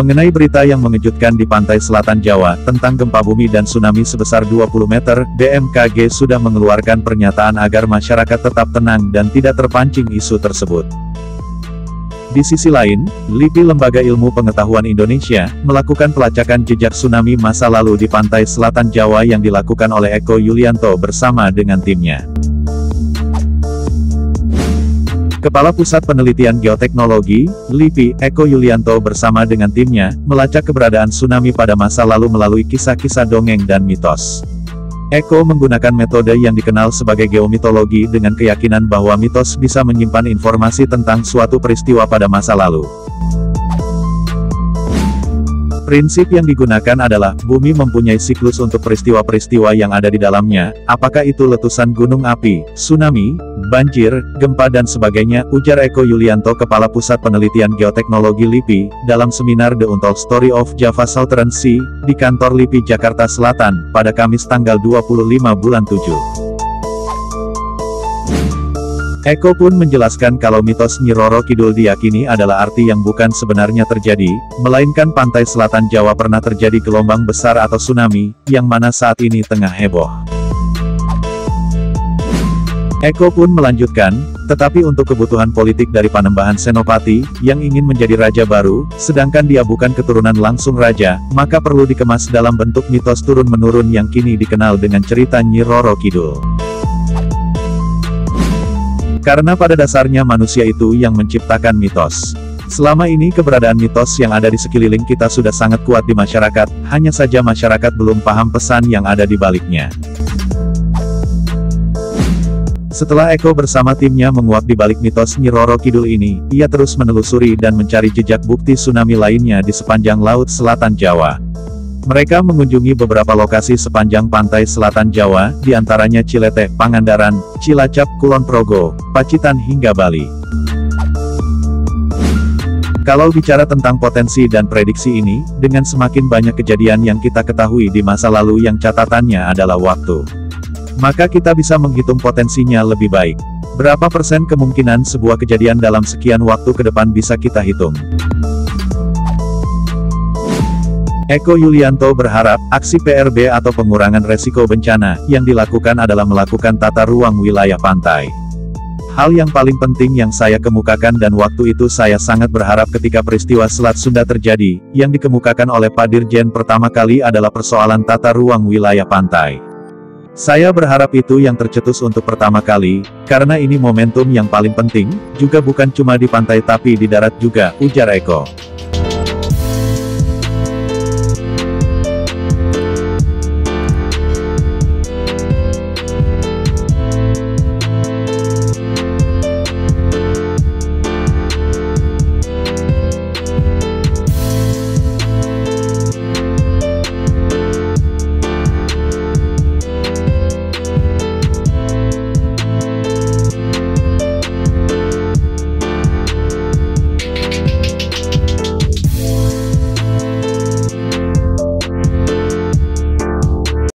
Mengenai berita yang mengejutkan di pantai selatan Jawa, tentang gempa bumi dan tsunami sebesar 20 meter, BMKG sudah mengeluarkan pernyataan agar masyarakat tetap tenang dan tidak terpancing isu tersebut. Di sisi lain, LIPI Lembaga Ilmu Pengetahuan Indonesia, melakukan pelacakan jejak tsunami masa lalu di pantai selatan Jawa yang dilakukan oleh Eko Yulianto bersama dengan timnya. Kepala Pusat Penelitian Geoteknologi, LIPI, Eko Yulianto bersama dengan timnya, melacak keberadaan tsunami pada masa lalu melalui kisah-kisah dongeng dan mitos. Eko menggunakan metode yang dikenal sebagai geomitologi dengan keyakinan bahwa mitos bisa menyimpan informasi tentang suatu peristiwa pada masa lalu. Prinsip yang digunakan adalah, bumi mempunyai siklus untuk peristiwa-peristiwa yang ada di dalamnya, apakah itu letusan gunung api, tsunami, banjir, gempa dan sebagainya, ujar Eko Yulianto Kepala Pusat Penelitian Geoteknologi LIPI, dalam seminar The Untold Story of Java Southern Sea, di kantor LIPI Jakarta Selatan, pada Kamis tanggal 25 bulan 7. Eko pun menjelaskan kalau mitos Nyi Roro Kidul diyakini adalah arti yang bukan sebenarnya terjadi, melainkan pantai selatan Jawa pernah terjadi gelombang besar atau tsunami, yang mana saat ini tengah heboh. Eko pun melanjutkan, tetapi untuk kebutuhan politik dari Panembahan Senopati, yang ingin menjadi raja baru, sedangkan dia bukan keturunan langsung raja, maka perlu dikemas dalam bentuk mitos turun-menurun yang kini dikenal dengan cerita Nyi Roro Kidul. Karena pada dasarnya manusia itu yang menciptakan mitos. Selama ini keberadaan mitos yang ada di sekeliling kita sudah sangat kuat di masyarakat, hanya saja masyarakat belum paham pesan yang ada di baliknya. Setelah Eko bersama timnya menguak di balik mitos Nyi Roro Kidul ini, ia terus menelusuri dan mencari jejak bukti tsunami lainnya di sepanjang Laut Selatan Jawa. Mereka mengunjungi beberapa lokasi sepanjang pantai selatan Jawa, diantaranya Cileteh, Pangandaran, Cilacap, Kulon Progo, Pacitan hingga Bali. Kalau bicara tentang potensi dan prediksi ini, dengan semakin banyak kejadian yang kita ketahui di masa lalu yang catatannya adalah waktu, maka kita bisa menghitung potensinya lebih baik. Berapa persen kemungkinan sebuah kejadian dalam sekian waktu ke depan bisa kita hitung? Eko Yulianto berharap, aksi PRB atau pengurangan resiko bencana, yang dilakukan adalah melakukan tata ruang wilayah pantai. Hal yang paling penting yang saya kemukakan dan waktu itu saya sangat berharap ketika peristiwa Selat Sunda terjadi, yang dikemukakan oleh Pak Dirjen pertama kali adalah persoalan tata ruang wilayah pantai. Saya berharap itu yang tercetus untuk pertama kali, karena ini momentum yang paling penting, juga bukan cuma di pantai tapi di darat juga, ujar Eko.